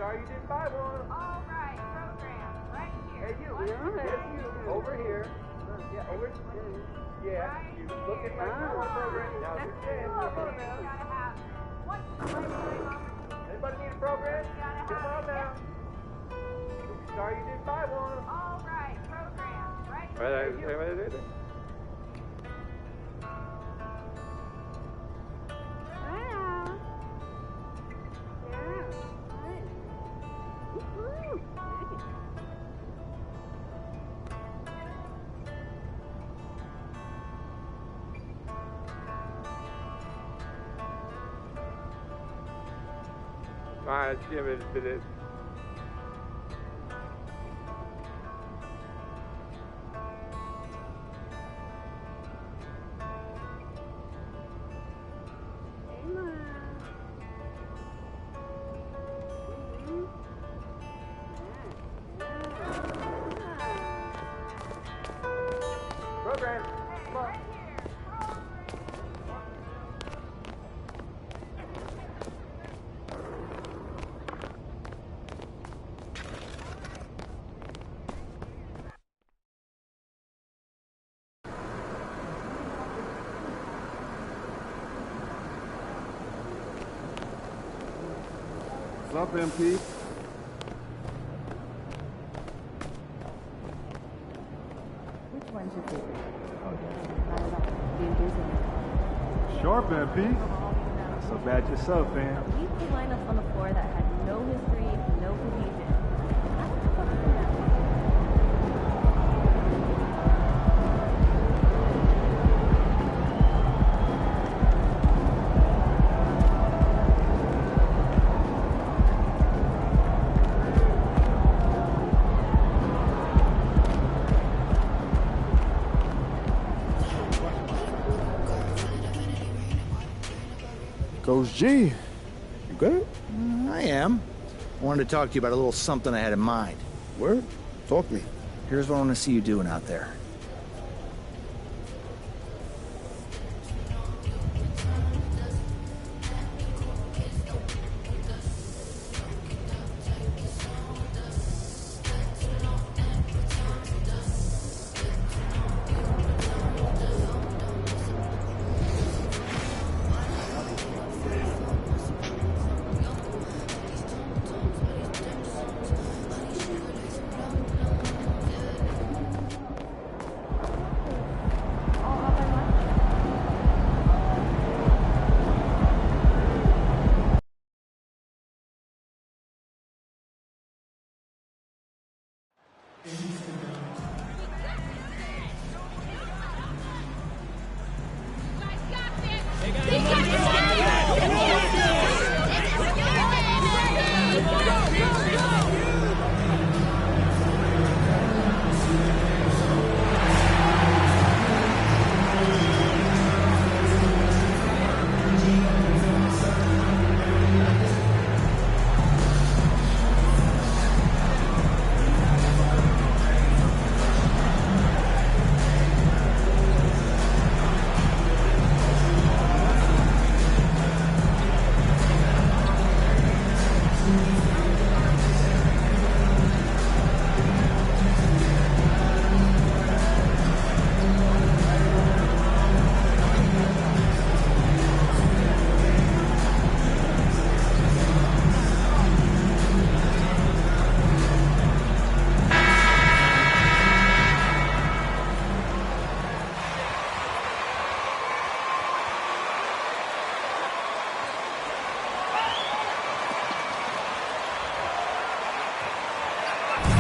Sorry you didn't buy one. All right, program right here. Hey, you. Over here. Yeah, over here. Yeah, Right you looking like you want a program. Now, That's yeah, cool. You gotta have one anybody need a program? Come on now. Sorry you didn't buy one. All right, program right here. Right. Jim, it. Program. Come on. What's up, MP? Which one's your favorite? Oh, Sharp, MP. Not so bad yourself, man. We put lineups on the floor that had no history, no cohesion. I don't know if I'm doing that. Coach G, you good? I am. I wanted to talk to you about a little something I had in mind. Word? Talk to me. Here's what I want to see you doing out there.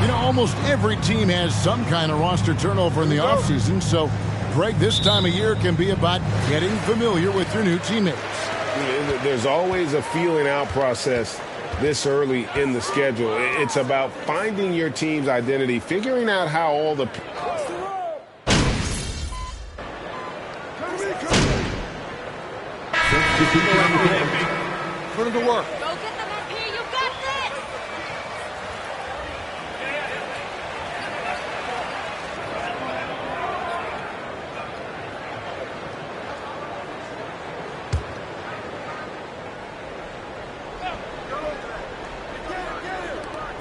Almost every team has some kind of roster turnover in the offseason, so, Greg, this time of year can be about getting familiar with your new teammates. There's always a feeling out process this early in the schedule. It's about finding your team's identity, figuring out how all the... Put him to work. Go get them up here. You got this.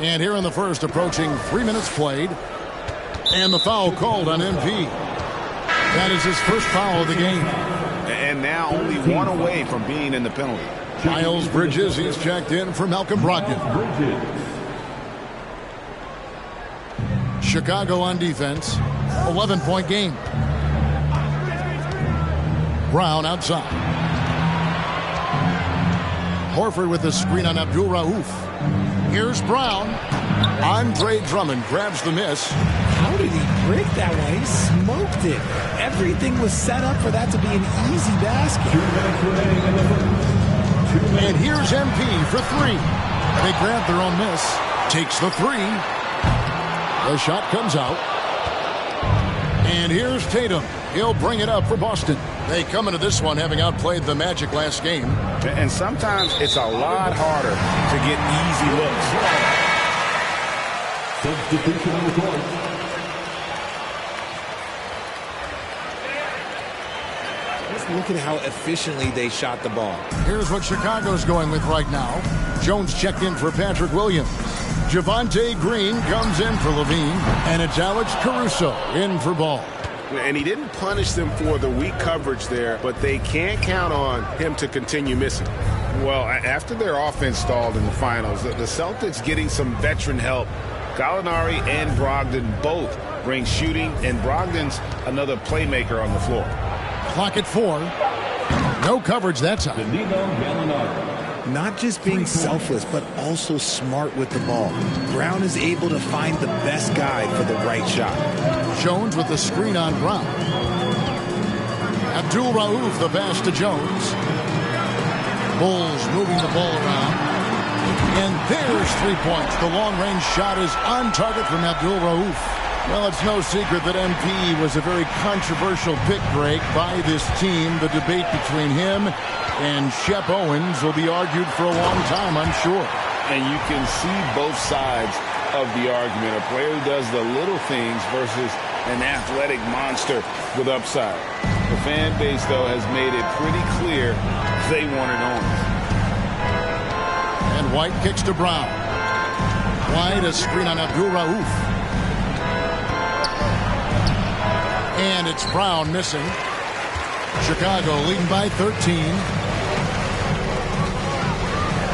And here in the first, approaching 3 minutes played. And the foul called on MP. That is his first foul of the game. And now only one away from being in the penalty. Miles Bridges, he's checked in for Malcolm Brogdon. Chicago on defense. 11-point game. Brown outside. Horford with the screen on Abdul Rauf. Here's Brown. Andre Drummond grabs the miss. How did he break that one? He smoked it. Everything was set up for that to be an easy basket. And here's MP for three. They grab their own miss. Takes the three. The shot comes out. And here's Tatum. He'll bring it up for Boston. They come into this one having outplayed the Magic last game. And sometimes it's a lot harder to get easy looks. Substitution on the court. Let's look at how efficiently they shot the ball. Here's what Chicago's going with right now. Jones checked in for Patrick Williams. Javonte Green comes in for Levine. And it's Alex Caruso in for Ball. And he didn't punish them for the weak coverage there, but they can't count on him to continue missing. Well, after their offense stalled in the finals, the Celtics getting some veteran help. Gallinari and Brogdon both bring shooting, and Brogdon's another playmaker on the floor. Clock at 4. No coverage that time. Not just being selfless, but also smart with the ball. Brown is able to find the best guy for the right shot. Jones with the screen on Brown. Abdul Rauf the pass to Jones. Bulls moving the ball around. And there's 3 points. The long-range shot is on target from Abdul Rauf. Well, it's no secret that MP was a very controversial pick break by this team. The debate between him and Shep Owens will be argued for a long time, I'm sure. And you can see both sides of the argument. A player who does the little things versus an athletic monster with upside. The fan base, though, has made it pretty clear they wanted Owens. And White kicks to Brown. White a screen on Abdul Rauf. And it's Brown missing. Chicago leading by 13.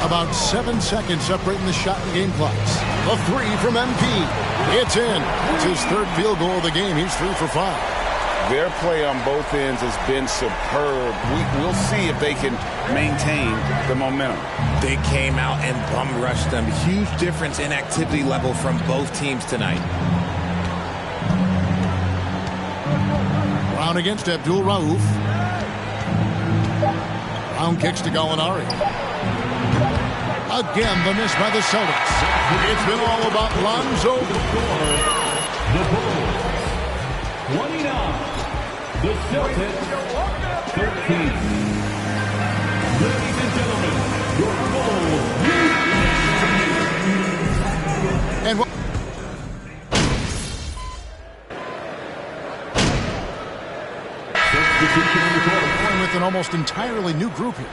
About 7 seconds separating the shot and game clocks. A three from MP. It's in. It's his third field goal of the game. He's 3 for 5. Their play on both ends has been superb. We'll see if they can maintain the momentum. They came out and bum rushed them. Huge difference in activity level from both teams tonight. Brown against Abdul Rauf. Brown kicks to Gallinari. Again, the miss by the Celtics. It's been all about Lonzo. The Bulls, 29. The Celtics, 13. Ladies and gentlemen, your Bulls. And going with an almost entirely new group here.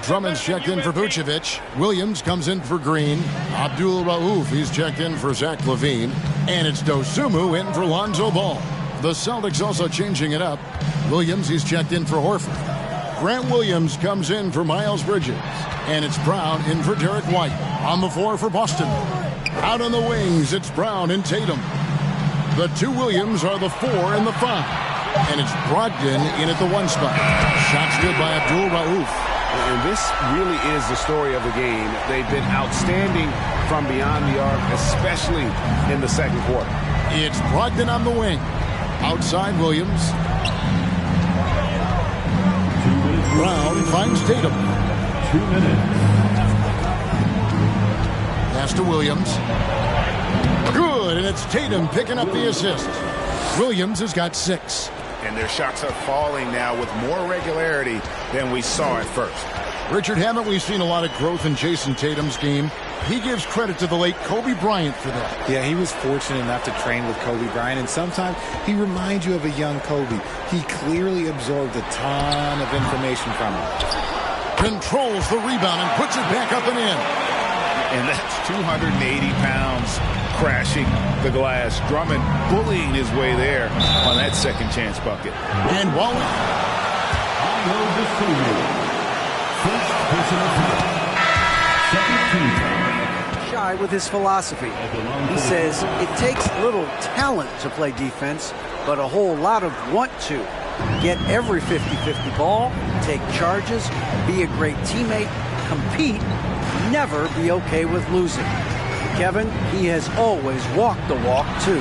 Drummond's checked in for Vucevic. Williams comes in for Green. Abdul Rauf, he's checked in for Zach LaVine. And it's Dosunmu in for Lonzo Ball. The Celtics also changing it up. Williams, he's checked in for Horford. Grant Williams comes in for Miles Bridges. And it's Brown in for Derek White. On the floor for Boston. Out on the wings, it's Brown and Tatum. The two Williams are the 4 and the 5. And it's Brogdon in at the 1 spot. Shots good by Abdul Rauf. And this really is the story of the game. They've been outstanding from beyond the arc, especially in the second quarter. It's Brogdon on the wing. Outside Williams. Brown finds Tatum. 2 minutes. Pass to Williams. Good, and it's Tatum picking up the assist. Williams has got 6. And their shots are falling now with more regularity than we saw at first. Richard, haven't we seen a lot of growth in Jason Tatum's game? He gives credit to the late Kobe Bryant for that. Yeah, he was fortunate enough to train with Kobe Bryant, and sometimes he reminds you of a young Kobe. He clearly absorbed a ton of information from him. Controls the rebound and puts it back up and in. And that's 280 pounds crashing the glass. Drummond bullying his way there on that second chance bucket. And while shy with his philosophy. He says it takes little talent to play defense, but a whole lot of want to. Get every 50-50 ball, take charges, be a great teammate, compete, never be okay with losing. Kevin, he has always walked the walk, too.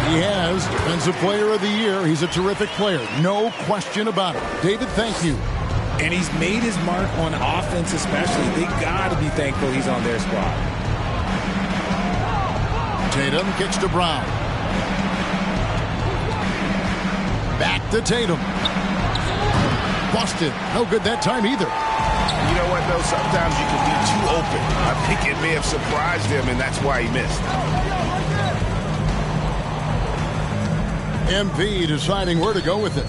He has. Defensive Player of the Year. He's a terrific player. No question about it. David, thank you. And he's made his mark on offense especially. They got to be thankful he's on their squad. Tatum kicks to Brown. Back to Tatum. Busted. No good that time either. You know what, though? Sometimes you can be too open. I think it may have surprised him, and that's why he missed. MP deciding where to go with it.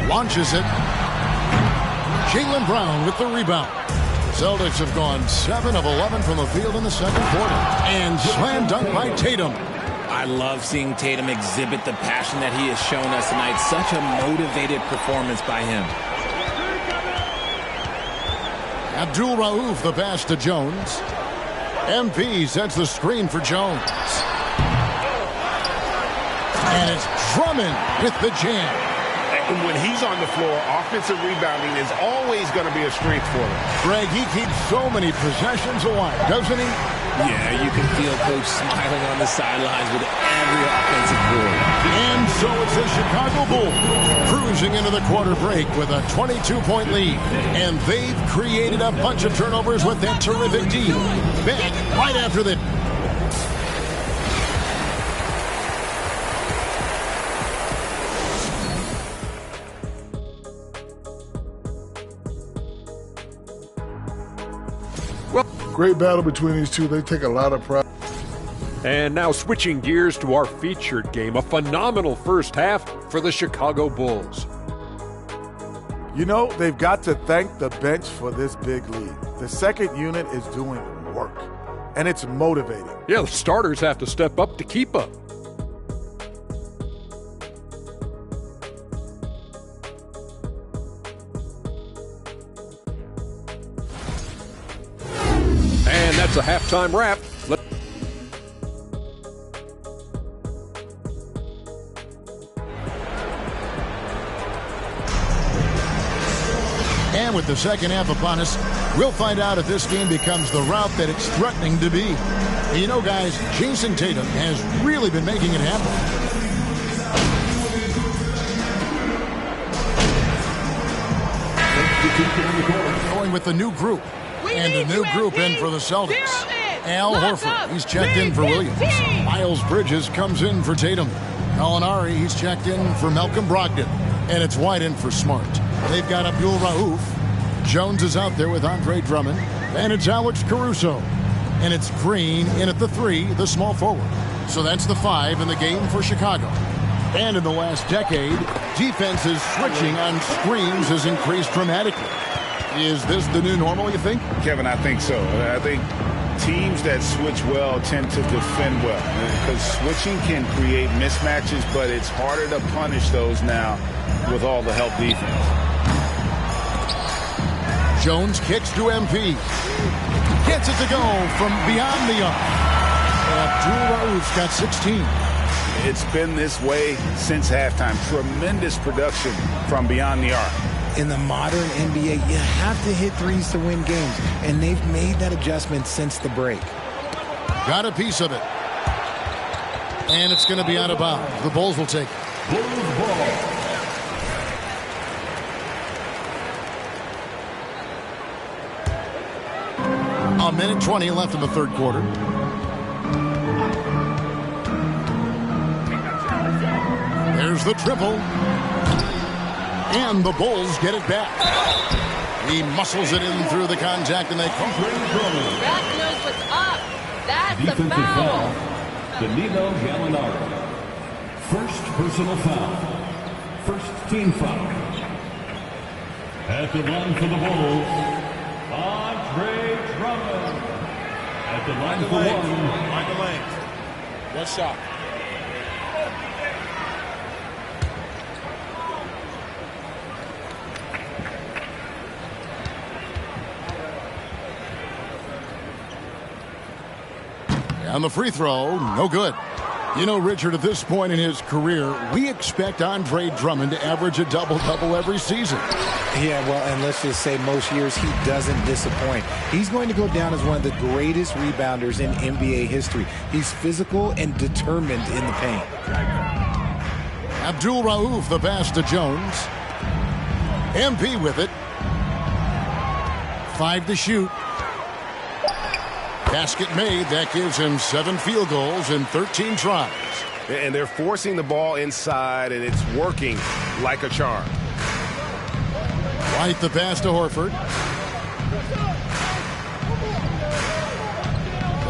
Launches it. Jaylen Brown with the rebound. Celtics have gone 7 of 11 from the field in the second quarter. And slam dunk by Tatum. I love seeing Tatum exhibit the passion that he has shown us tonight. Such a motivated performance by him. Abdul Rauf the pass to Jones. MP sets the screen for Jones. And it's Drummond with the jam. When he's on the floor, offensive rebounding is always going to be a strength for him. Greg, he keeps so many possessions alive, doesn't he? Yeah, you can feel Coach smiling on the sidelines with every offensive board. And so it's the Chicago Bulls cruising into the quarter break with a 22-point lead. And they've created a bunch of turnovers with that terrific D. Back right after the... Great battle between these two. They take a lot of pride. And now switching gears to our featured game. A phenomenal first half for the Chicago Bulls. You know, they've got to thank the bench for this big lead. The second unit is doing work, and it's motivating. Yeah, the starters have to step up to keep up. And that's a halftime wrap. And with the second half upon us, we'll find out if this game becomes the route that it's threatening to be. And you know, guys, Jason Tatum has really been making it happen. Going with the new group. And a new group in for the Celtics. Al Horford, he's checked in for Williams. Miles Bridges comes in for Tatum. Gallinari, he's checked in for Malcolm Brogdon. And it's White in for Smart. They've got Abdul Rauf. Jones is out there with Andre Drummond. And it's Alex Caruso. And it's Green in at the 3, the small forward. So that's the 5 in the game for Chicago. And in the last decade, defenses switching on screens has increased dramatically. Is this the new normal, you think? Kevin, I think so. I think teams that switch well tend to defend well, because switching can create mismatches, but it's harder to punish those now with all the help defense. Jones kicks to MP. Gets it to go from beyond the arc. Abdul Rauf's got 16. It's been this way since halftime. Tremendous production from beyond the arc. In the modern NBA, you have to hit threes to win games, and they've made that adjustment since the break. Got a piece of it. And it's going to be out of bounds. The Bulls will take it. Bulls ball. A minute 20 left in the third quarter. There's the triple. And the Bulls get it back. He muscles it in through the contact, and they come through. That knows what's up. That's Defensive a foul. Danilo Gallinari. First personal foul. First team foul. At the line for the Bulls, At the line for one. Mind the lane. One shot. And the free throw, no good. You know, Richard, at this point in his career, we expect Andre Drummond to average a double-double every season. Yeah, well, and let's just say most years he doesn't disappoint. He's going to go down as one of the greatest rebounders in NBA history. He's physical and determined in the paint. Abdul Rauf, the pass to Jones. MP with it. 5 to shoot. Basket made. That gives him 7 field goals in 13 tries. And they're forcing the ball inside, and it's working like a charm. White the pass to Horford.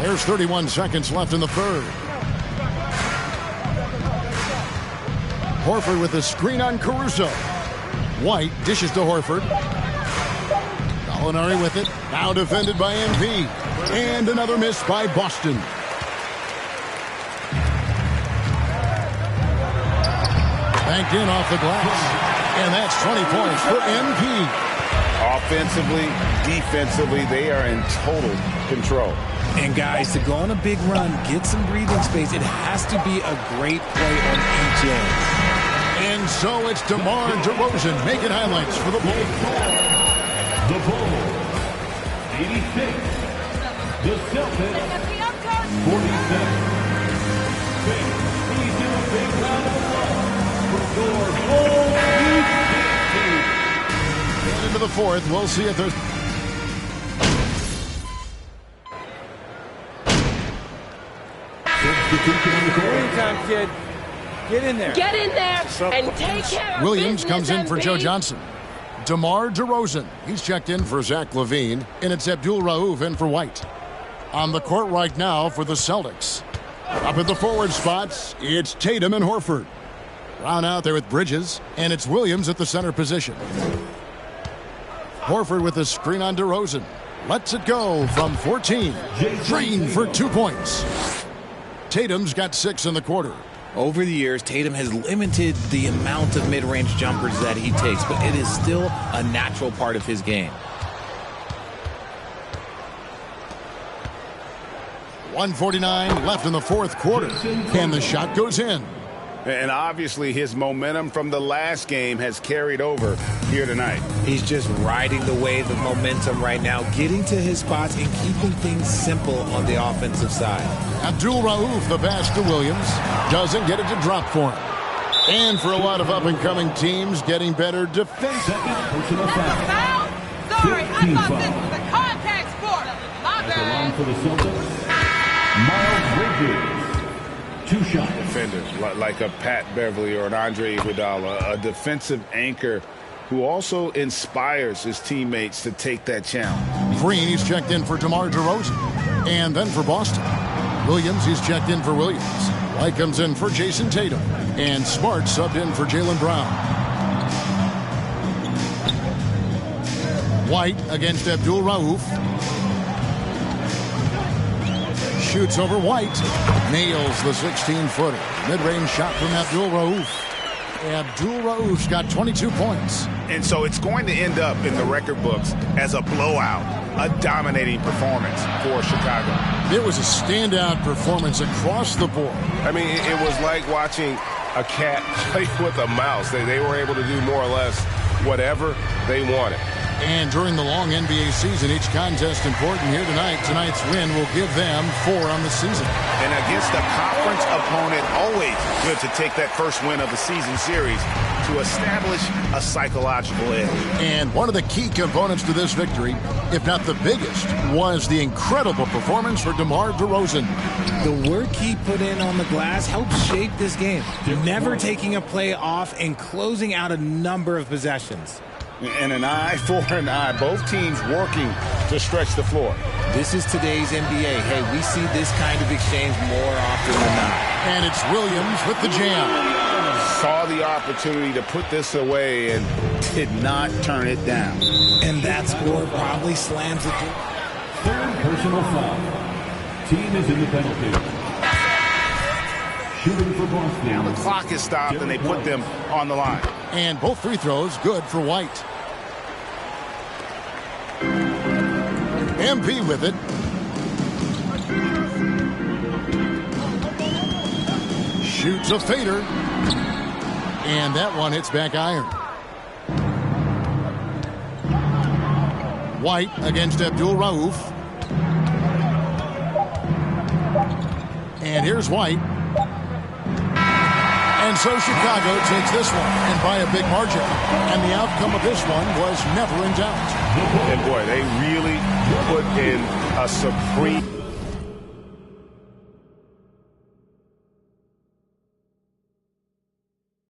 There's 31 seconds left in the third. Horford with a screen on Caruso. White dishes to Horford. Gallinari with it. Now defended by MP. And another miss by Boston. Banked in off the glass. And that's 20 points for MP. Offensively, defensively, they are in total control. And guys, to go on a big run, get some breathing space, it has to be a great play on each end. And so it's DeMar DeRozan making highlights for the Bulls. The Bulls, 86. The Celtics, 47. Please give a big round of applause for your Bulls team. Going into the fourth, we'll see if there's... Time, kid. Get in there. Get in there and take care of Williams comes in for MP. Joe Johnson. DeMar DeRozan, he's checked in for Zach LaVine, and it's Abdul Rauf in for White. On the court right now for the Celtics. Up at the forward spots, it's Tatum and Horford. Brown out there with Bridges, and it's Williams at the center position. Horford with a screen on DeRozan. Lets it go from 14. Green for 2 points. Tatum's got 6 in the quarter. Over the years, Tatum has limited the amount of mid-range jumpers that he takes, but it is still a natural part of his game. 1:49 left in the fourth quarter, and the shot goes in. And obviously his momentum from the last game has carried over here tonight. He's just riding the wave of momentum right now, getting to his spots and keeping things simple on the offensive side. Abdul Rauf, the pass to Williams, doesn't get it to drop for him. And for a lot of up-and-coming teams, getting better defense. Personal foul. Sorry, I thought this was a contact sport. My At the bad. line for the Celtics, Miles Bridges. 2 shots. Defender like a Pat Beverly or an Andre Iguodala, a defensive anchor who also inspires his teammates to take that challenge. Green, he's checked in for DeMar DeRozan. And then for Boston. Williams, he's checked in for Williams. White comes in for Jason Tatum. And Smart subbed in for Jaylen Brown. White against Abdul Rauf. Shoots over White. Nails the 16-footer. Mid-range shot from Abdul Rauf. Abdul Rauf's got 22 points. And so it's going to end up in the record books as a blowout, a dominating performance for Chicago. It was a standout performance across the board. I mean, it was like watching a cat play with a mouse. They were able to do more or less whatever they wanted. And during the long NBA season, each contest important here tonight. Tonight's win will give them 4 on the season. And against a conference opponent, always good to take that first win of the season series to establish a psychological edge. And one of the key components to this victory, if not the biggest, was the incredible performance for DeMar DeRozan. The work he put in on the glass helped shape this game, never taking a play off and closing out a number of possessions. And an eye for an eye. Both teams working to stretch the floor. This is today's NBA. Hey, we see this kind of exchange more often than not. And it's Williams with the jam. Saw the opportunity to put this away and did not turn it down. And that score probably slams it. Third personal foul. team is in the penalty. Shooting for Boston. Now the clock is stopped and they put them on the line. And both free throws good for White. MP with it. Shoots a fader. And that one hits back iron. White against Abdul Rauf. And here's White. And so Chicago takes this one, and by a big margin. And the outcome of this one was never in doubt. And boy, they really put in a supreme...